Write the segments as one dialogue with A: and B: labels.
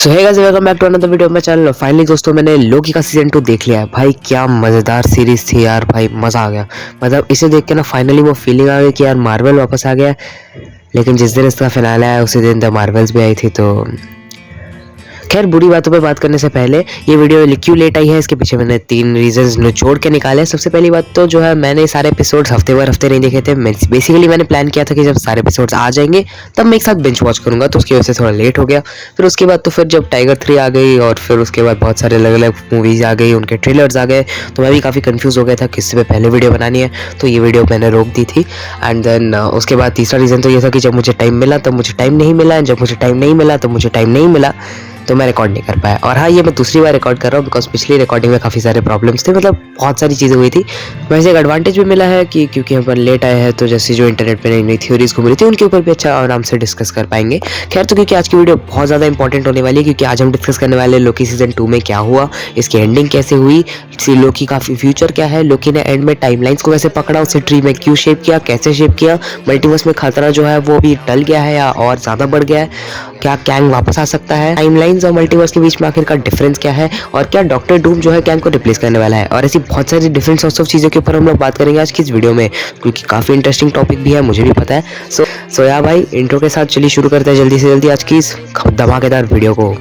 A: So hey guys, welcome back to another video of my channel. Finally दोस्तों, मैंने लोकी का season 2 देख लिया है। भाई क्या मज़ेदार सीरीज थी यार, भाई मज़ा आ गया। मतलब इसे देख के ना फाइनली वो फीलिंग आ गई कि यार मार्वल वापस आ गया। लेकिन जिस दिन इसका फिनाले आया उसी दिन द मार्वल्स भी आई थी। तो खैर, बुरी बातों पे बात करने से पहले ये वीडियो क्यों लेट आई है, इसके पीछे मैंने 3 रीजंस निचोड़ के निकाले। सबसे पहली बात तो जो है, मैंने सारे एपिसोड्स हफ्ते भर हफ्ते नहीं देखे थे। बेसिकली मैंने प्लान किया था कि जब सारे एपिसोड्स आ जाएंगे तब मैं एक साथ बिंज वॉच करूंगा, तो उसकी वजह से थोड़ा लेट हो गया। फिर उसके बाद तो फिर जब टाइगर 3 आ गई और फिर उसके बाद बहुत सारे अलग अलग मूवीज़ आ गई, उनके ट्रेलर्स आ गए, तो मैं भी काफ़ी कंफ्यूज हो गया था किससे पे पहले वीडियो बनानी है। तो ये वीडियो मैंने रोक दी थी। एंड देन उसके बाद तीसरा रीज़न तो ये था कि जब मुझे टाइम मिला तब मुझे टाइम नहीं मिला, जब मुझे टाइम नहीं मिला तब मुझे टाइम नहीं मिला, तो मैं रिकॉर्ड नहीं कर पाया। और हाँ, ये मैं दूसरी बार रिकॉर्ड कर रहा हूँ बिकॉज पिछली रिकॉर्डिंग में काफ़ी सारे प्रॉब्लम्स थे, मतलब बहुत सारी चीज़ें हुई थी। वैसे एक एडवांटेज भी मिला है कि क्योंकि हम पर लेट आए हैं, तो जैसे जो इंटरनेट पे नई नई थ्योरीज घूम रही थी उनके ऊपर भी अच्छा आराम से डिस्कस कर पाएंगे। खैर, तो क्योंकि आज की वीडियो बहुत ज़्यादा इंपॉर्टेंट होने वाली है, क्योंकि आज हम डिस्कस करने वाले लोकी सीजन 2 में क्या हुआ, इसकी एंडिंग कैसे हुई, लोकी का फ्यूचर क्या है, लोकी ने एंड में टाइमलाइंस को कैसे पकड़ा, उसे ट्री में क्यों शेप किया, कैसे शेप किया, मल्टीवर्स में खतरा जो है वो अभी टल गया है या और ज़्यादा बढ़ गया है, क्या कैंग वापस आ सकता है, टाइमलाइंस और मल्टीवर्स के बीच में आखिर का डिफरेंस क्या है, और क्या डॉक्टर डूम जो है कैंग को रिप्लेस करने वाला है। और ऐसी बहुत सारी डिफरेंट सॉर्ट्स ऑफ चीज़ों के ऊपर हम लोग बात करेंगे आज की इस वीडियो में, क्योंकि काफ़ी इंटरेस्टिंग टॉपिक भी है, मुझे भी पता है। सो या भाई, इंट्रो के साथ चलिए शुरू करते हैं जल्दी से जल्दी आज की इस धमाकेदार वीडियो को।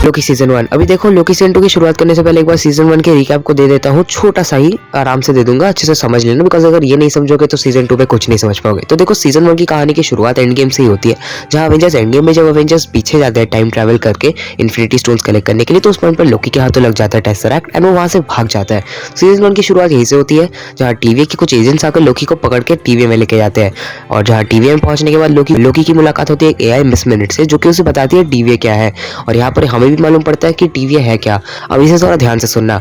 A: Loki season 1। अभी देखो, लोकी सीजन 2 की शुरुआत करने से पहले एक बार सीजन 1 के रिकैप को दे देता हूँ, छोटा सा ही, आराम से दे दूंगा, अच्छे से समझ लेना, बिकॉज अगर ये नहीं समझोगे तो सीजन 2 पे कुछ नहीं समझ पाओगे। तो देखो, सीजन 1 की कहानी की शुरुआत एंड गेम से ही होती है, जहाँ अवेंजर्स एंड गेम में जब अवेंजर्स पीछे जाते हैं टाइम ट्रैवल करके इन्फिनिटी स्टोन्स कलेक्ट करने के लिए, तो उस पॉइंट पर लोकी के हाथों लग जाता है टेसरैक्ट एंड वो वहाँ से भाग जाता है। सीजन 1 की शुरुआत यहीं से होती है, जहाँ टीवी के कुछ एजेंट्स आकर लोकी को पकड़ के टीवी में लेके जाते हैं, और जहाँ टीवी में पहुंचने के बाद लोकी की मुलाकात होती है एक एआई मिस मिनट से, जो कि उसे बताती है टीवी क्या है। और यहाँ पर हमें भी मालूम पड़ता है कि टीवी है क्या। अब इसे थोड़ा ध्यान से सुनना।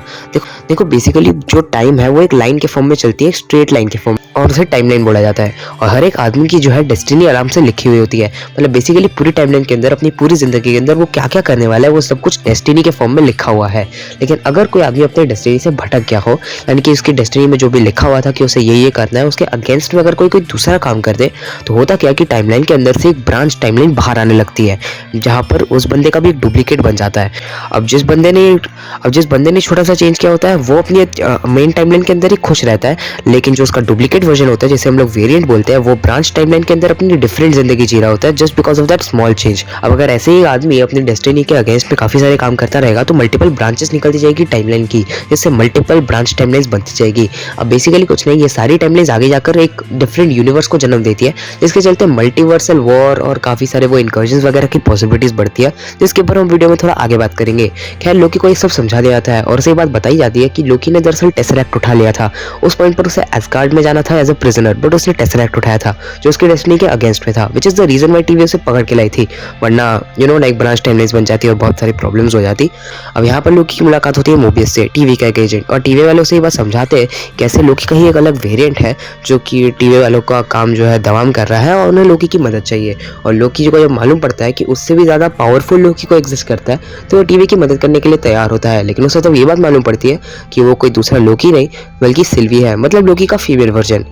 A: देखो बेसिकली जो टाइम है वो एक लाइन के फॉर्म में चलती है, एक स्ट्रेट लाइन के फॉर्म, और उसे टाइमलाइन बोला जाता है। और हर एक आदमी की जो है डेस्टिनी आराम से लिखी हुई होती है, मतलब बेसिकली पूरी टाइमलाइन के अंदर, अपनी पूरी जिंदगी के अंदर वो क्या क्या करने वाला है वो सब कुछ डेस्टिनी के फॉर्म में लिखा हुआ है। लेकिन अगर कोई आदमी अपने डेस्टिनी से भटक गया हो, यानी कि उसकी डेस्टिनी में जो भी लिखा हुआ था कि उसे ये करना है, उसके अगेंस्ट में अगर कोई दूसरा काम कर दे, तो होता क्या कि टाइमलाइन के अंदर से एक ब्रांच टाइमलाइन बाहर आने लगती है, जहां पर उस बंदे का भी एक डुप्लीकेट बन जाता है। अब जिस बंदे ने छोटा सा चेंज किया होता है वो अपनी मेन टाइमलाइन के अंदर ही खुश रहता है, लेकिन जो उसका डुप्लीकेट वर्जन होता है, जिसे हम लोग वेरिएंट बोलते हैं, वो ब्रांच टाइमलाइन के अंदर अपनी डिफरेंट जिंदगी जी रहा होता है, just because of that small change. अब अगर ऐसे ही आदमी अपनी डेस्टिनी के अगेंस्ट में काफी सारे काम करता रहेगा, तो मल्टीपल ब्रांचेस निकलती जाएगी टाइमलाइन की, जिससे मल्टीपल ब्रांच टाइमलाइंस बनती जाएगी। अब बेसिकली कुछ नहीं, ये सारी टाइमलाइंस आगे जाकर एक डिफरेंट यूनिवर्स को जन्म देती है, जिसके चलते मल्टीवर्सल वॉर और काफी सारे वो इनकर्जन्स वगैरह की पॉसिबिलिटीज बढ़ती है, जिसके ऊपर हम वीडियो में थोड़ा आगे बात करेंगे। खैर, लोकी को ये सब समझा दिया जाता है और उसे बात बताई जाती है कि लोकी ने दरअसल टेसरैक्ट उठा लिया था। उस पॉइंट पर उसे एस्गार्ड में जाना था एज अ प्रिजनर, बट उसने टेसरैक्ट उठाया था जो उसके डेस्टिनी के अगेंस्ट में था, which is the reason why TV उसे पकड़ के लाई थी, वरना लाइक ब्रांच टाइमलाइंस बन जाती और बहुत सारी प्रॉब्लम्स हो जाती। अब यहाँ पर लोकी की मुलाकात होती है मोबियस से, टीवी का एक एजेंट, और टीवी वालों से ये बात समझाते हैं कैसे लोकी का ही एक अलग वेरिएंट है, जो कि टीवी वालों का काम जो है दवाम कर रहा है और उन्हें लोकी की मदद चाहिए। और लोकी को जब मालूम पड़ता है कि उससे भी ज़्यादा पावरफुल लोकी को एग्जिस्ट करता है, तो वो टीवी की मदद करने के लिए तैयार होता है। लेकिन उसे तब ये बात मालूम पड़ती है कि वो कोई दूसरा लोकी नहीं बल्कि सिल्वी है, मतलब लोकी का फीमेल वर्जन।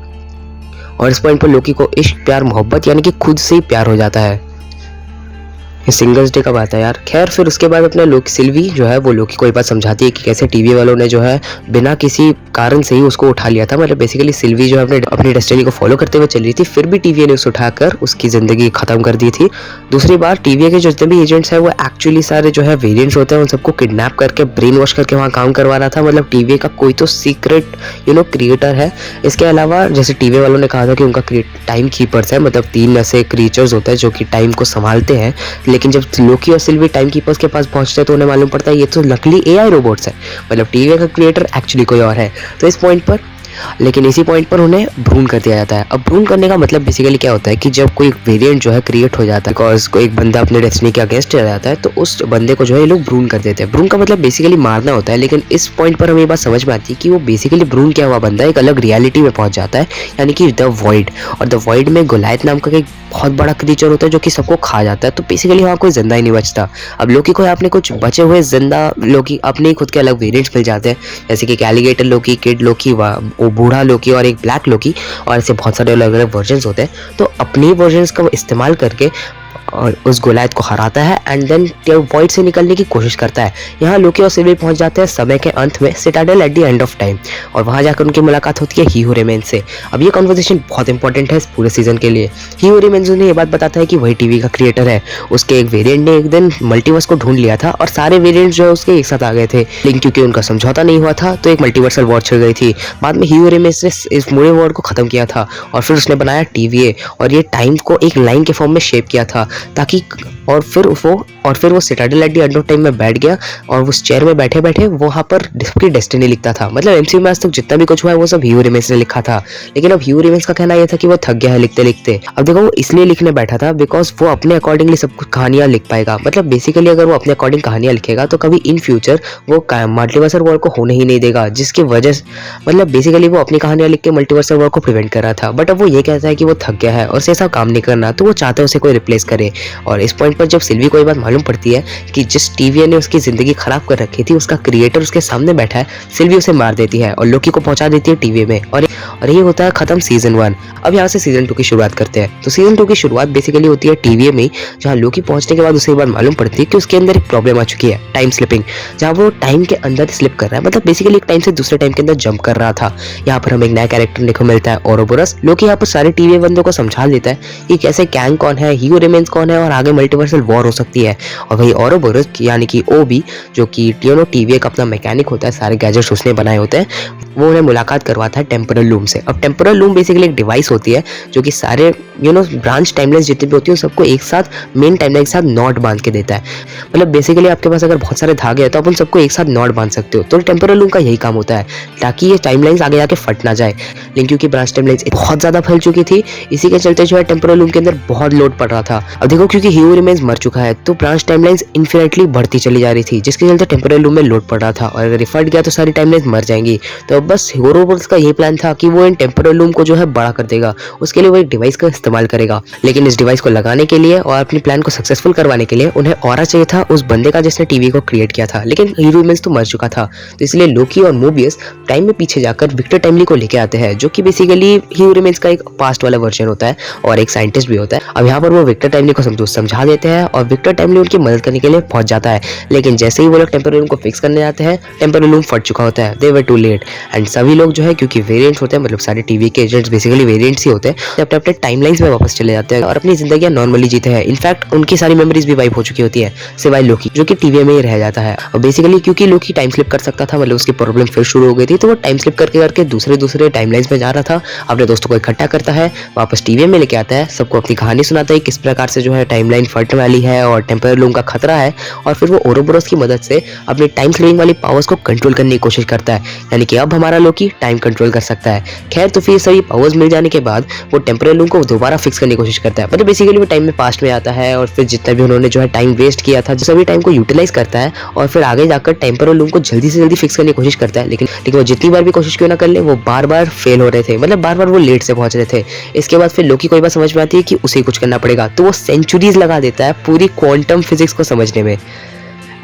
A: और इस पॉइंट पर लोकी को इश्क, प्यार, मोहब्बत यानी कि खुद से ही प्यार हो जाता है। ये सिंगल्स डे का बात है यार। खैर, फिर उसके बाद अपना लोकी, सिल्वी जो है वो लोकी को एक बात समझाती है कि कैसे टीवी वालों ने जो है बिना किसी कारण से ही उसको उठा लिया था, मतलब बेसिकली सिल्वी जो है अपनी डेस्टिनी को फॉलो करते हुए चल रही थी, फिर भी टीवी ने उसे उठाकर उसकी जिंदगी खत्म कर दी थी। दूसरी बार टीवी के जितने भी एजेंट्स हैं वो एक्चुअली सारे जो है वेरिएंट्स होते हैं, उन सबको किडनैप करके ब्रेन वॉश करके वहाँ काम करवा रहा था, मतलब टीवी का कोई तो सीक्रेट क्रिएटर है। इसके अलावा जैसे टीवी वालों ने कहा था कि उनका टाइम कीपर्स है, मतलब 3 ऐसे क्रिएचर्स होते हैं जो कि टाइम को संभालते हैं। लेकिन जब लोकी और सिल्वी टाइम कीपर्स के पास पहुंचते हैं तो उन्हें मालूम पड़ता है ये तो नकली एआई रोबोट्स है, मतलब टीवी का क्रिएटर एक्चुअली कोई और है। तो इस पॉइंट पर लेकिन इसी पॉइंट पर उन्हें भ्रूण कर दिया जाता है। अब भ्रूण करने का मतलब बेसिकली क्या होता है कि जब कोई वेरिएंट जो है क्रिएट हो जाता है, बिकॉज कोई एक बंदा अपने डेस्टिनी के अगेंस्ट चला जाता है, तो उस बंदे को जो है ये लोग भ्रूण कर देते हैं। भ्रूण का मतलब बेसिकली मारना होता है, लेकिन इस पॉइंट पर हमें ये बात समझ में आती है कि वो बेसिकली भ्रूण किया हुआ बंदा एक अलग रियलिटी में पहुंच जाता है, यानी कि द वॉइड। और द वॉइड में गोलायत नाम का एक बहुत बड़ा क्रीचर होता है जो कि सबको खा जाता है, तो बेसिकली वहाँ कोई जिंदा ही नहीं बचता। अब लोकी को आपने कुछ बचे हुए जिंदा लोकी अपने खुद के अलग वेरिएंट्स मिल जाते हैं, जैसे कि एलिगेटर लोकी, किड लोकी, वो बूढ़ा लोकी और एक ब्लैक लोकी, और ऐसे बहुत सारे अलग अलग वर्जन्स होते हैं। तो अपनी वर्जन्स का इस्तेमाल करके और उस गोलायत को हराता है एंड देन वॉइड से निकलने की कोशिश करता है। यहाँ लोकी और सिल्वी पहुंच जाते हैं समय के अंत में, Citadel at the end of time, और वहां जाकर उनकी मुलाकात होती है ही हू रिमेन्स से। अब ये कॉन्वर्सेशन बहुत इंपॉर्टेंट है इस पूरे सीजन के लिए। ही हू रिमेन्स उन्हें ये बात बताता है कि वही टीवी का क्रिएटर है। उसके एक वेरिएंट ने एक दिन मल्टीवर्स को ढूंढ लिया था और सारे वेरिएंट जो है उसके एक साथ आ गए थे, लेकिन क्योंकि उनका समझौता नहीं हुआ था तो एक मल्टीवर्सल वॉर छिड़ गई थी। बाद में ही हू रिमेन्स ने इस पूरे वॉर को खत्म किया था और फिर उसने बनाया TVA, और ये टाइम को एक लाइन के फॉर्म में शेप किया था ताकि और फिर वो Citadel at the end of time में बैठ गया और उस चेयर में बैठे बैठे वहां पर उसकी डेस्टिनी लिखता था। मतलब MCU में आज तक जितना भी कुछ हुआ है वो सब ही हू रिमेन्स ने लिखा था, लेकिन अब ही हू रिमेन्स का कहना यह था कि वो थक गया है लिखते लिखते। अब देखो वो इसलिए लिखने बैठा था बिकॉज वो अपने अकॉर्डिंगली सब कुछ कहानियां लिख पाएगा। मतलब बेसिकली अगर वो अपने अकॉर्डिंग कहानियां लिखेगा तो कभी इन फ्यूचर वो मल्टीवर्सल वॉर को होने ही नहीं देगा, जिसकी वजह से मतलब बेसिकली वो अपनी कहानियां लिख के मल्टीवर्सल वॉर को प्रिवेंट कर रहा था। बट अब वो ये कहता है कि वो थक गया है और उसे ऐसा काम नहीं करना, तो वो चाहता है उसे कोई रिप्लेस करे। और इस पॉइंट पर जब सिल्वी को ये बात मालूम पड़ती है कि जिस TVA ने उसकी जिंदगी खराब कर रखी थी उसका क्रिएटर उसके सामने बैठा है, सिल्वी उसे मार देती है और लोकी को पहुंचा देती है TVA में, और ये होता है खत्म सीजन 1। अब यहाँ से सीजन 2 की शुरुआत करते हैं। तो सीजन 2 की शुरुआत बेसिकली होती है TVA में, जहाँ लोकी पहुंचने के बाद उसे एक बार मालूम पड़ती है कि उसके अंदर एक प्रॉब्लम आ चुकी है, टाइम स्लिपिंग, जहाँ वो टाइम के अंदर स्लिप कर रहा है, मतलब बेसिकली एक टाइम से दूसरे टाइम के अंदर जंप कर रहा था। यहाँ पर हमें एक नया कैरेक्टर देखने को मिलता है, ओरोबोरस। लोकी यहाँ पर सारे TVA बंदों को समझा देता है कि कैसे कैंग कौन है, ही हू रिमेन्स कौन है और आगे मल्टीवर्सल वॉर हो सकती है। और वही ओरोबोरस यानी कि OB, जो कि TVA का अपना मैकेनिक होता है, सारे गैजेट्स उसने बनाए होते हैं, वो उन्हें मुलाकात करवाता है टेम्पोरल लूम से। अब टेम्पोरल लूम बेसिकली एक डिवाइस होती है जो कि सारे ब्रांच टाइमलाइंस जितनी भी होती है सबको एक साथ मेन टाइमलाइन के साथ नॉट बांध के देता है। मतलब बेसिकली आपके पास अगर बहुत सारे धागे हैं तो आप उन सबको एक साथ नॉट बांध सकते हो। तो टेम्पोरल लूम का यही काम होता है ताकि ये टाइमलाइंस आगे जाके फट ना जाए। लेकिन क्योंकि ब्रांच टाइमलाइंस बहुत ज्यादा फैल चुकी थी, इसी के चलते जो है टेम्पोरल लूम के अंदर बहुत लोड पड़ रहा था। अब देखो क्योंकि ही हू रिमेन्स मर चुका है तो ब्रांच टाइमलाइंस इन्फिनिटली बढ़ती चली जा रही थी, जिसके चलते टेम्पोरल लूम में लोड पड़ रहा था, और अगर फट गया तो सारी टाइमलाइंस मर जाएंगी। तो अब बस ओरोबोरस का यही प्लान था कि वो इन टेम्पोरल लूम को जो है बड़ा कर देगा, उसके लिए वो एक डिवाइस का इस्तेमाल करेगा। लेकिन इस डिवाइस को लगाने के लिए और अपने प्लान को सक्सेसफुल करवाने के लिए उन्हें ऑरा चाहिए था उस बंदे का जिसने टीवी को क्रिएट किया था, लेकिन ही हू रिमेन्स तो मर चुका था। तो इसलिए लोकी और मोबियस टाइम में पीछे जाकर विक्टर टाइमली को लेके आते हैं, जो कि बेसिकली ही हू रिमेन्स का एक पास्ट वाला वर्जन होता है और एक साइंटिस्ट भी होता है। अब यहाँ पर वो विक्टर टाइमली को समझा देते हैं और विक्टर टाइमली उनकी मदद करने के लिए पहुंच जाता है। लेकिन जैसे ही वो लोग टेम्पोरल लूम को फिक्स करने जाते हैं, टेम्पोरल लूम फट चुका होता है। दे वर टू लेट एंड सभी लोग जो है, क्योंकि वेरिएंट्स होते हैं, मतलब सारे टीवी के एजेंट्स बेसिकली वेरिएंट्स ही होते हैं, अपने अपने टाइमलाइंस में वापस चले जाते हैं और अपनी जिंदगी नॉर्मली जीते हैं। इनफैक्ट उनकी सारी मेमोरीज भी वाइप हो चुकी होती है, सिवाय लोकी जो कि टीवी में ही रह जाता है। और बेसिकली क्योंकि लोकी टाइम स्लिप कर सकता था, मतलब उसकी प्रॉब्लम फिर शुरू हो गई थी, तो वो टाइम स्लिप करके करके दूसरे टाइमलाइंस में जा रहा था, अपने दोस्तों को इकट्ठा करता है, वापस टीवी में लेके आता है, सबको अपनी कहानी सुनाता है किस प्रकार से जो है टाइमलाइन फटने वाली है और टेम्पोरल लूम का खतरा है। और फिर वो ओरोबोरस की मदद से अपनी टाइम स्लिपिंग वाली पावर्स को कंट्रोल करने की कोशिश करता है, यानी कि अब हमारा लोकी टाइम कंट्रोल कर सकता है। खैर तो फिर सभी पावर्स मिल जाने के बाद वो टेम्पोरल लूम को दोबारा फिक्स करने की कोशिश करता है। मतलब बेसिकली वो टाइम में पास्ट में आता है और फिर जितना भी उन्होंने जो है टाइम वेस्ट किया था सभी टाइम को यूटिलाइज करता है और फिर आगे जाकर टेम्पोरल लूम को जल्दी से जल्दी फिक्स करने की कोशिश करता है। लेकिन वो जितनी बार भी कोशिश क्यों ना कर ले, वो बार बार फेल हो रहे थे, मतलब बार बार वो लेट से पहुंच रहे थे। इसके बाद फिर लोकी को ये बात समझ में आती है कि उसे कुछ करना पड़ेगा, तो वो सेंचुरीज लगा देता है पूरी क्वांटम फिजिक्स को समझने में।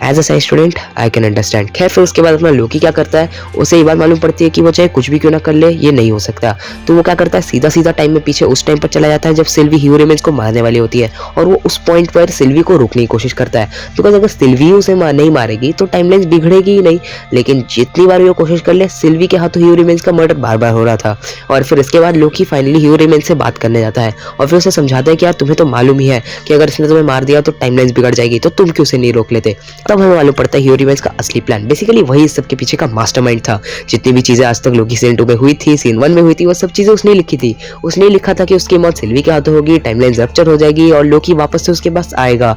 A: As a science student I can understand. खैर फिर उसके बाद अपना लोकी क्या करता है, उसे ये बात मालूम पड़ती है कि वो चाहे कुछ भी क्यों ना कर ले ये नहीं हो सकता। तो वो क्या करता है, सीधा सीधा टाइम में पीछे उस टाइम पर चला जाता है जब सिल्वी ही हू रिमेन्स को मारने वाली होती है, और वो उस पॉइंट पर सिल्वी को रोकने की कोशिश करता है। बिकॉज अगर सिल्वी उसे नहीं मारेगी तो टाइमलाइन बिगड़ेगी ही नहीं। लेकिन जितनी बार भी वो कोशिश कर ले, सिल्वी के हाथों ही हू रिमेन्स का मर्डर बार बार हो रहा था। और फिर इसके बाद लोकी फाइनली ही हू रिमेन्स से बात करने जाता है और फिर उसे समझाता है कि यार तुम्हें तो मालूम ही है कि अगर इसने तुम्हें मार दिया तो टाइमलाइन बिगड़ जाएगी, तो तुम क्यों उसे नहीं रोक लेते। तब हमें मालूम पड़ता है ही हू रिमेन्स का असली प्लान बेसिकली वही इस सबके पीछे का मास्टरमाइंड था। जितनी भी चीजें आज तक लोकी सीजन 2 में हुई थी, सीजन 1 में हुई थी, वो सब चीजें उसने लिखी थी। उसने लिखा था कि उसकी मौत सिल्वी के हाथों होगी, टाइमलाइन रप्चर हो जाएगी और लोकी वापस से उसके पास आएगा।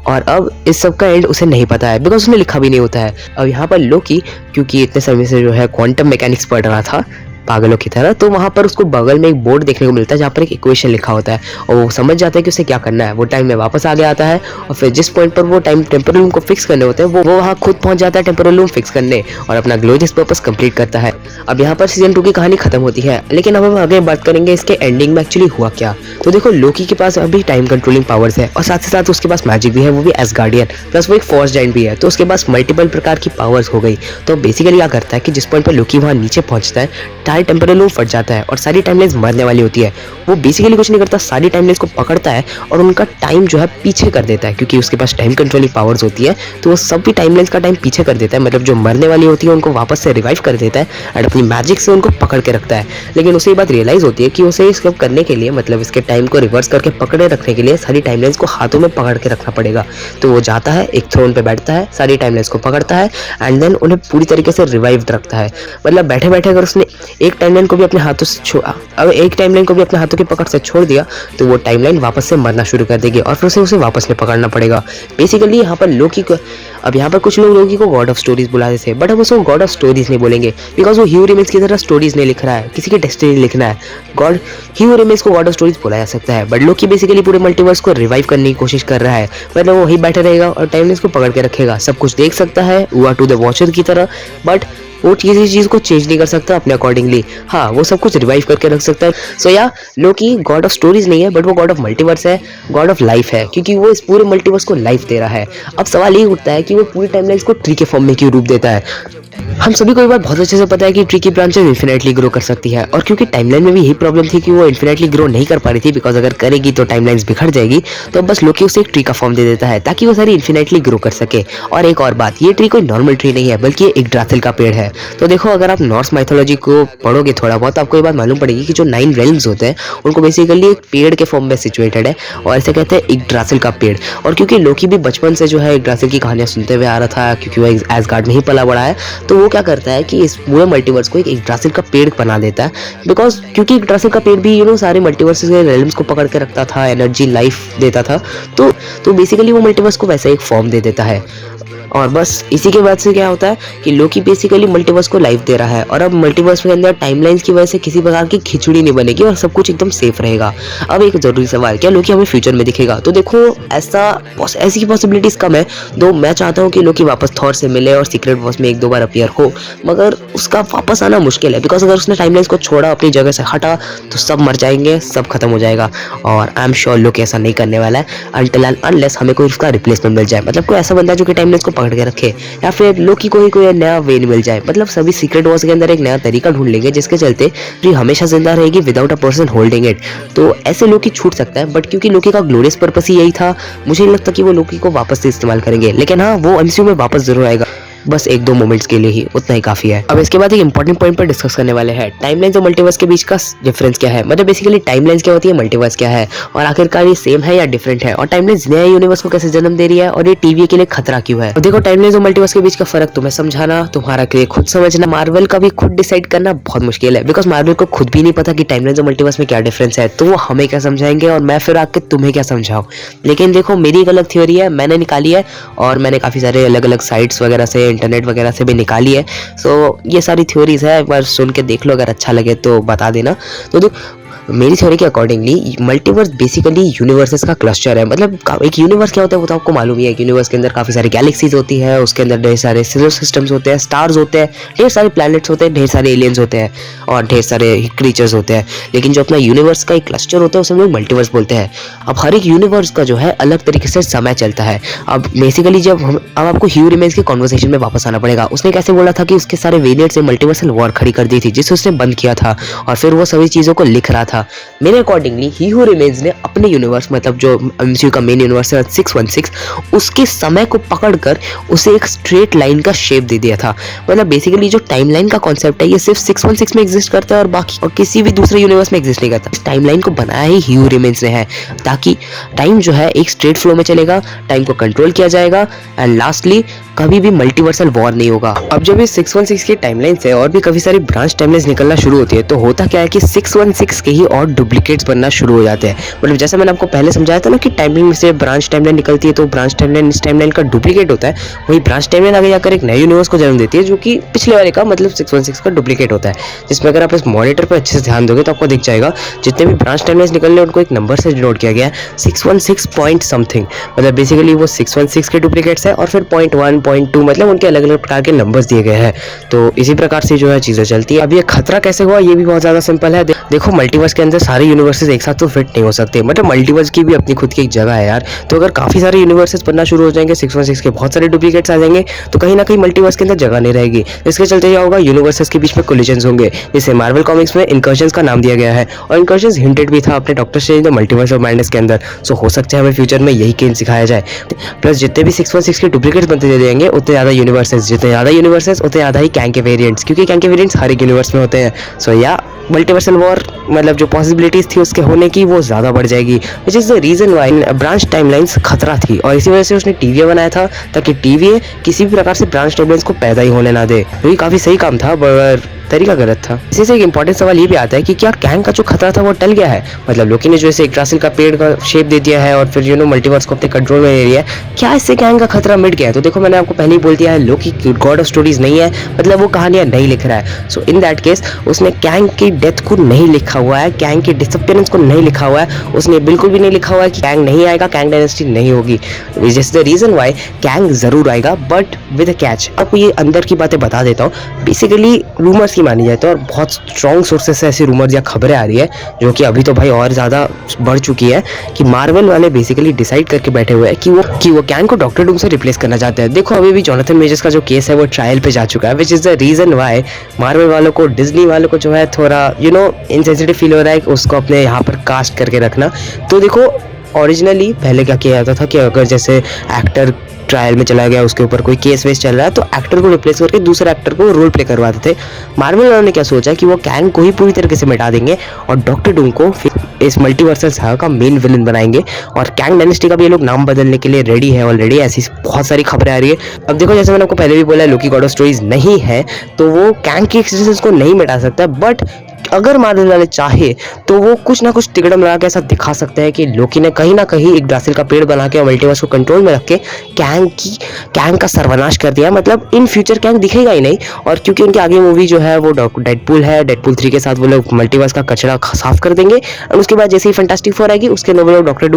A: और अब इस सब का एंड उसे नहीं पता है बिकॉज उसने लिखा भी नहीं होता है। अब यहाँ पर लोकी क्योंकि इतने समय से जो है क्वांटम मैकेनिक्स पढ़ रहा था, पागलों की तरह। तो वहाँ पर उसको बगल में एक बोर्ड देखने को मिलता है जहाँ पर एक इक्वेशन लिखा होता है और वो समझ जाता है कि उसे क्या करना है। वो टाइम में वापस आगे आता है और फिर जिस पॉइंट पर वो टाइम टेम्पोरल लूम को फिक्स करने होते हैं वो वहाँ खुद पहुंच जाता है टेम्पोरल लूम फिक्स करने और अपना ग्लोरियस पर्पस कंप्लीट करता है। अब यहाँ पर सीजन 2 की कहानी खत्म होती है, लेकिन अब हम आगे बात करेंगे इसके एंडिंग में एक्चुअली हुआ क्या। तो देखो लोकी के पास अभी टाइम कंट्रोलिंग पावर्स है और साथ ही साथ उसके पास मैजिक भी है, वो भी एसगार्डियन, प्लस वो एक फोर्स जाइंट भी है। तो उसके पास मल्टीपल प्रकार की पावर्स हो गई। तो बेसिकली क्या करता है कि जिस पॉइंट पर लोकी वहाँ नीचे पहुंचता है टाइम टेम्पोरल लूम फट जाता है और सारी टाइमलाइंस मरने वाली होती है। वो बेसिकली कुछ नहीं करता, सारी टाइमलाइंस को पकड़ता है और उनका टाइम जो है पीछे कर देता है, क्योंकि उसके पास टाइम कंट्रोलिंग पावर्स होती है। तो वो सब भी टाइमलाइंस का टाइम पीछे कर देता है, मतलब जो मरने वाली होती है उनको वापस से रिवाइव कर देता है और अपनी मैजिक से उनको पकड़ के रखता है। लेकिन उसे ये बात रियलाइज होती है कि उसे इसको करने के लिए, मतलब इसके टाइम को रिवर्स करके पकड़े रखने के लिए सारी टाइमलाइंस को हाथों में पकड़ के रखना पड़ेगा। तो वो जाता है एक थ्रोन पे बैठता है, सारी टाइमलाइंस को पकड़ता है एंड देन उन्हें पूरी तरीके से रिवाइव रखता है। मतलब बैठे बैठे अगर उसने एक टाइमलाइन को भी अपने हाथों से अब एक टाइमलाइन को भी अपने हाथों की पकड़ से छोड़ दिया तो वो टाइमलाइन वापस से मरना शुरू कर देगी और फिर उसे वापस में पकड़ना पड़ेगा। बेसिकली यहाँ पर लोकी को, अब यहाँ पर कुछ लोग लोकी को गॉड ऑफ स्टोरीज बुलाते थे, बट हम उसको गॉड ऑफ स्टोरीज नहीं बोलेंगे बिकॉज वो ह्यू रिमेन्स की तरह स्टोरीज नहीं लिख रहा है, किसी की डेस्टिनी लिखना है। गॉड ह्यू रिमेन्स को गॉड ऑफ स्टोरीज बोला जा सकता है, बट लोकी बेसिकली पूरे मल्टीवर्स को रिवाइव करने की कोशिश कर रहा है। मतलब वो वहीं बैठे रहेगा और टाइमलाइंस को पकड़ के रखेगा, सब कुछ देख सकता है हुआ टू द वॉचर की तरह, बट वो किसी चीज को चेंज नहीं कर सकता अपने अकॉर्डिंगली। हाँ, वो सब कुछ रिवाइव करके रख सकता है। सो या लोकी गॉड ऑफ स्टोरीज नहीं है, बट वो गॉड ऑफ मल्टीवर्स है, गॉड ऑफ लाइफ है, क्योंकि वो इस पूरे मल्टीवर्स को लाइफ दे रहा है। अब सवाल ये उठता है कि वो पूरी टाइमलाइंस को ट्री के फॉर्म में क्यों रूप देता है। हम सभी को ये बात बहुत अच्छे से पता है कि ट्री की ब्रांचेस इन्फिनेटली ग्रो कर सकती है, और क्योंकि टाइमलाइन में भी यही प्रॉब्लम थी कि वो इन्फिनेटली ग्रो नहीं कर पा रही थी, बिकॉज अगर करेगी तो टाइमलाइंस बिखर जाएगी। तो बस लोकी उसे एक ट्री का फॉर्म दे देता है ताकि वो सारी इन्फिनेटली ग्रो कर सके। और एक और बात, ये ट्री कोई नॉर्मल ट्री नहीं है, बल्कि ये यग्drasil का पेड़ है। तो देखो, अगर आप नॉर्स माइथोलॉजी को पढ़ोगे थोड़ा बहुत, आपको ये बात मालूम पड़ेगी कि जो 9 रेल्म्स होते हैं उनको बेसिकली एक पेड़ के फॉर्म में सिचुएटेड है, और ऐसे कहते हैं यग्drasil का पेड़। और क्योंकि लोकी भी बचपन से जो है यग्drasil की कहानियां सुनते हुए आ रहा था, क्योंकि वो एसगार्ड में ही पला बड़ा है, तो वो क्या करता है कि इस पूरे मल्टीवर्स को एक यग्drasil का पेड़ बना देता है। बिकॉज क्योंकि यग्drasil का पेड़ भी सारे मल्टीवर्स के रेल्म्स को पकड़ के रखता था, एनर्जी लाइफ देता था, तो बेसिकली वो मल्टीवर्स को वैसे एक फॉर्म दे देता है। और बस इसी के बाद से क्या होता है कि लोकी बेसिकली मल्टीवर्स को लाइफ दे रहा है, और अब मल्टीवर्स के अंदर टाइमलाइंस की वजह से किसी प्रकार की खिचड़ी नहीं बनेगी और सब कुछ एकदम सेफ रहेगा। अब एक जरूरी सवाल, क्या लोकी हमें फ्यूचर में दिखेगा? तो देखो, ऐसी पॉसिबिलिटीज कम है, दो मैं चाहता हूँ कि लोकी वापस थॉर से मिले और सीक्रेट वॉर्स में 1-2 बार अपीयर हो, मगर उसका वापस आना मुश्किल है। बिकॉज अगर उसने टाइमलाइंस को छोड़ा, अपनी जगह से हटा, तो सब मर जाएंगे, सब खत्म हो जाएगा। और आई एम श्योर लोकी ऐसा नहीं करने वाला है अनटिल एंड अनलेस हमें कोई उसका रिप्लेसमेंट मिल जाए, मतलब कोई ऐसा बंदा जो कि टाइमलाइंस को पकड़ के रखे, या फिर लोकी को ही कोई नया वे मिल जाए। मतलब सभी सीक्रेट वॉर्स के अंदर एक नया तरीका ढूंढ लेंगे जिसके चलते ट्री हमेशा जिंदा रहेगी without a person holding it. तो ऐसे लोकी छूट सकता है, बट क्योंकि लोकी का ग्लोरियस पर्पस ही यही था, मुझे नहीं लगता कि वो लोकी को वापस से इस्तेमाल करेंगे। लेकिन हाँ, वो एमसीयू में वापस जरूर आएगा, बस 1-2 मोमेंट्स के लिए ही, उतना ही काफी है। अब इसके बाद एक इंपॉर्टेंट पॉइंट पर डिस्कस करने वाले हैं, टाइमलाइंस और मल्टीवर्स के बीच का डिफरेंस क्या है। मतलब बेसिकली टाइमलाइंस क्या होती है, मल्टीवर्स क्या है, और आखिरकार ये सेम है या डिफरेंट है, और टाइमलाइंस नया यूनिवर्स को कैसे जन्म दे रही है, और ये टीवी के लिए खतरा क्यों है। तो देखो, टाइमलाइंस और मल्टीवर्स के बीच का फर्क तुम्हें समझाना तुम्हारा के लिए खुद समझना, मार्वल का भी खुद डिसाइड करना बहुत मुश्किल है, बिकॉज मार्वल को खुद भी नहीं पता कि टाइमलाइंस और मल्टीवर्स में क्या डिफरेंस है। तो वो हमें क्या समझाएंगे और मैं फिर आके तुम्हें क्या समझाऊं। लेकिन देखो, मेरी एक अलग थ्योरी है, मैंने निकाली है, और मैंने काफी सारे अलग अलग साइट्स वगैरह से, इंटरनेट वगैरह से निकाली है। सो ये सारी थ्योरीज है, एक बार सुन के देख लो, अगर अच्छा लगे तो बता देना। तो मेरी थ्योरी के अकॉर्डिंगली मल्टीवर्स बेसिकली यूनिवर्सेस का क्लस्टर है। मतलब एक यूनिवर्स क्या होता है वो तो आपको मालूम ही है। यूनिवर्स के अंदर काफ़ी सारी गैलेक्सीज होती है, उसके अंदर ढेर सारे सोलर सिस्टम्स होते हैं, स्टार्स होते हैं, ढेर सारे प्लैनेट्स होते हैं, ढेर सारे एलियंस होते हैं, और ढेर सारे क्रीचर्स होते हैं। लेकिन जो अपना यूनिवर्स का एक क्लस्टर होता है उसे हम लोग मल्टीवर्स बोलते हैं। अब हर एक यूनिवर्स का जो है अलग तरीके से समय चलता है। अब बेसिकली अब आपको ह्यू रिमेन्स के कॉन्वर्सेशन में वापस आना पड़ेगा। उसने कैसे बोला था कि उसके सारे वेरिएंट्स ने मल्टीवर्सल वॉर खड़ी कर दी थी, जिसे उसने बंद किया था, और फिर वो सभी चीज़ों को लिख रहा था। मेरे अकॉर्डिंगली ही हू रिमेन्स ने अपने यूनिवर्स, मतलब जो एमसीयू का मेन यूनिवर्स है 616, उसके समय को पकड़कर उसे एक स्ट्रेट लाइन का शेप दे दिया था। मतलब बेसिकली जो टाइमलाइन का कॉन्सेप्ट है ये सिर्फ 616 में एग्जिस्ट करता है, और बाकी और किसी भी दूसरे यूनिवर्स में एग्जिस्ट नहीं करता। इस टाइमलाइन को बनाया ही ह्यू रिमेन्स ने है, ताकि टाइम जो है एक स्ट्रेट फ्लो में चलेगा, टाइम को कंट्रोल किया जाएगा, एंड लास्टली कभी भी मल्टीवर्सल वॉर नहीं होगा। अब जब ये 616 की टाइमलाइन से और भी काफी सारी ब्रांच टाइमलाइंस निकलना शुरू होती है तो होता क्या है कि 616 के ही और डुप्लीकेट्स बनना शुरू हो जाते हैं। मतलब जैसा मैंने आपको पहले समझाया था ना कि टाइमलाइन में से ब्रांच टाइमलाइन निकलती है तो ब्रांच टाइमलाइन इस टाइमलाइन का डुप्लीकेट होता है, वही ब्रांच टाइमलाइन आगे जाकर एक नए यूनिवर्स को जन्म देती है जो कि पिछले वाले का मतलब 616 का डुप्लीकेट होता है। जिसमें अगर आप इस मॉनिटर पर अच्छे से ध्यान दोगे तो आपको दिख जाएगा जितने भी ब्रांच टाइमलाइंस निकलने उनको एक नंबर से डिनोट किया गया है 616 पॉइंट समथिंग। मतलब बेसिकली वो 616 के डुप्लीकेट्स है और फिर 0.1 0.2 मतलब उनके अलग अलग प्रकार के नंबर्स दिए गए हैं। तो इसी प्रकार से जो है चीजें चलती है। अब ये खतरा कैसे हुआ ये भी बहुत ज्यादा सिंपल है। देखो मल्टीवर्स के अंदर सारे यूनिवर्सेस एक साथ तो फिट नहीं हो सकते, मतलब मल्टीवर्स की भी अपनी खुद की एक जगह है यार। तो अगर काफी सारे यूनिवर्सेस बनना शुरू हो जाएंगे, 616 के बहुत सारे डुप्लीकेट्स आ जाएंगे तो कहीं ना कहीं मल्टीवर्स के अंदर जगह नहीं रहेगी। इसके चलते क्या होगा, यूनिवर्सेस के बीच में कोलिजन्स होंगे, जिसे मार्वल कॉमिक्स में इनकर्शंस का नाम दिया गया है। और इनकर्शंस हिंटेड भी था अपने doctor strange the multiverse of madness के अंदर। सो हो सकता है हमें फ्यूचर में यही केन सिखाया जाए। प्लस जितने भी 616 के डुप्लीकेट्स बनते चले जाएंगे उतने ज्यादा यूनिवर्सेस, जितने ज्यादा यूनिवर्सेस उतने ज्यादा ही कैंग के वेरिएंट्स, क्योंकि कैंग के वेरिएंट्स हर एक यूनिवर्स में होते हैं। सो या मल्टीवर्सल वॉर मतलब जो पॉसिबिलिटीज थी उसके होने की वो ज्यादा बढ़ जाएगी, which is the reason why branch timelines खतरा थी। और इसी वजह से उसने टीवीए बनाया था ताकि टीवीए किसी भी प्रकार से ब्रांच टाइमलाइंस को पैदा ही होने ना दे। तो ये काफी सही काम था पर तरीका गलत था। इसी से एक इंपॉर्टेंट सवाल ये भी आता है कि क्या कैंग का जो खतरा था वो टल गया है। मतलब लोकी ने जो इसे यग्drasil का पेड़ का शेप दे दिया है और फिर मल्टीवर्स को अपने कंट्रोल में ले लिया है, क्या इससे कैंग का खतरा मिट गया है? तो देखो मैंने आपको पहले ही बोल दिया है, लोकी गॉड ऑफ स्टोरीज नहीं है, मतलब वो कहानियां नहीं लिख रहा है। सो इन दैट केस उसने कैंग की डेथ को नहीं लिखा हुआ है, कैंग के डिसअपियरेंस को नहीं लिखा हुआ है, उसने बिल्कुल भी नहीं लिखा हुआ है कि कैंग नहीं आएगा, कैंग डायनेस्टी नहीं होगी। Which is the reason why Kang जरूर आएगा बट विद अ कैच। आपको ये अंदर की बातें बता देता हूँ। बेसिकली रूमर्स की मानी जाए तो और बहुत स्ट्रॉन्ग सोर्सेस से ऐसी रूमर्स या खबरें आ रही है जो कि अभी तो भाई और ज़्यादा बढ़ चुकी है कि मार्वल वाले बेसिकली डिसाइड करके बैठे हुए हैं कि वो कैंग को डॉक्टर डूम से रिप्लेस करना चाहते हैं। देखो अभी भी जोनाथन मेजर्स का जो केस है वो ट्रायल पे जा चुका है, which is the reason why Marvel वालों को, डिज्नी वालों को जो है थोड़ा इनसेंसिटिव फील हो रहा है कि उसको अपने यहाँ पर कास्ट करके रखना। तो देखो ओरिजिनली पहले क्या किया जाता था कि अगर जैसे एक्टर ट्रायल में चला गया, उसके ऊपर कोई केस वेस चल रहा है तो एक्टर को रिप्लेस करके दूसरे एक्टर को रोल प्ले करवाते थे। मार्वल वालों ने क्या सोचा कि वो कैंग को ही पूरी तरीके से मिटा देंगे और डॉक्टर डूम को इस मल्टीवर्सल सागा का मेन विलन बनाएंगे। और कैंग डायनेस्टी का भी ये लोग नाम बदलने के लिए रेडी है ऑलरेडी, ऐसी बहुत सारी खबरें आ रही है। अब देखो जैसे मैंने आपको पहले भी बोला, लोकी गॉड ऑफ स्टोरीज नहीं है तो वो कैंग की एक्सिस्टेंस को नहीं मिटा सकता, बट अगर मार्वल वाले चाहे तो वो कुछ ना कुछ तिकड़म लगा के ऐसा दिखा सकते हैं कि लोकी ने कहीं ना कहीं यग्drasil का पेड़ बना के मल्टीवर्स को कंट्रोल में रख के कैंग का सर्वनाश कर दिया। मतलब इन फ्यूचर कैंग दिखेगा ही नहीं। और क्योंकि उनकी आगे मूवी जो है वो डेडपूल है, डेडपूल 3 के साथ वो लोग मल्टीवर्स का कचरा साफ कर देंगे और उसके बाद जैसे ही फैंटास्टिक 4 आएगी उसके अंदर वो लोग डॉक्टर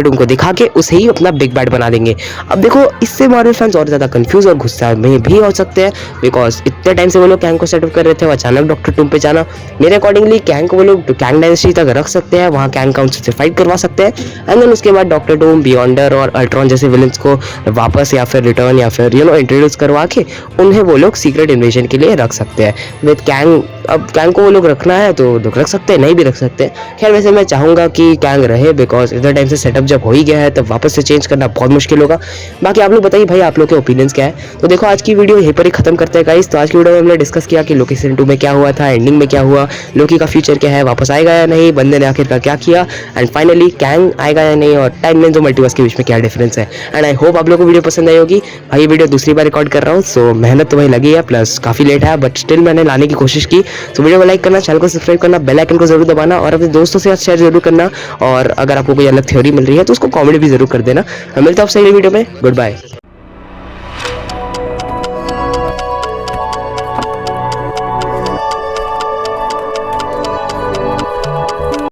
A: डूम को दिखा के उसे ही अपना बिग बैड बना देंगे। अब देखो इससे मार्वल फैंस और ज्यादा कंफ्यूज और गुस्सा में भी हो सकते हैं, बिकॉज इतने टाइम से वो लोग कैंग को सेटअप कर रहे थे, अचानक डॉक्टर डूम पे जाना। मेरे अकॉर्डिंगली कैंग को वो लोग कैंग डायनेस्टी तक रख सकते हैं, वहाँ कैंग काउंसिल से फाइट करवा सकते हैं एंड देन उसके बाद डॉक्टर डूम, बियॉन्डर और अल्ट्रॉन जैसे विलन्स को वापस या फिर रिटर्न या फिर इंट्रोड्यूस करवा के उन्हें वो लोग सीक्रेट इन्वेजन के लिए रख सकते हैं विद कैंग। अब कैंग को वो लोग रखना है तो रख सकते हैं, नहीं भी रख सकते हैं। खैर वैसे मैं चाहूँगा कि कैंग रहे, बिकॉज इतना टाइम से सेटअप जब हो ही गया है तब वापस से चेंज करना बहुत मुश्किल होगा। बाकी आप लोग बताइए भाई आप लोग के ओपिनियंस क्या है। तो देखो आज की वीडियो यहीं पर ही खत्म करते हैं गाइस। तो आज की वीडियो में हमने डिस्कस किया कि लोकी सीजन 2 में क्या हुआ था, एंडिंग में क्या हुआ, लोकी का फ्यूचर क्या है, वापस आएगा या नहीं, बंदे ने आखिरकार क्या किया, एंड फाइनली कैंग आएगा या नहीं, और टाइमलाइन और मल्टीवर्स के बीच में क्या डिफरेंस है। एंड आई होप आप लोगों को वीडियो पसंद आई होगी। भाई ये वीडियो दूसरी बार रिकॉर्ड कर रहा हूँ, सो मेहनत तो भाई लगी है, प्लस काफी लेट है बट स्टिल मैंने लाने की कोशिश की। तो वीडियो को लाइक करना, चैनल को सब्सक्राइब करना, बेल आइकन को जरूर दबाना और अपने दोस्तों से शेयर जरूर करना। और अगर आपको कोई अलग थ्योरी मिल रही है तो उसको कमेंट भी जरूर कर देना। मैं मिलता हूँ आपसे अगली वीडियो में। Good bye.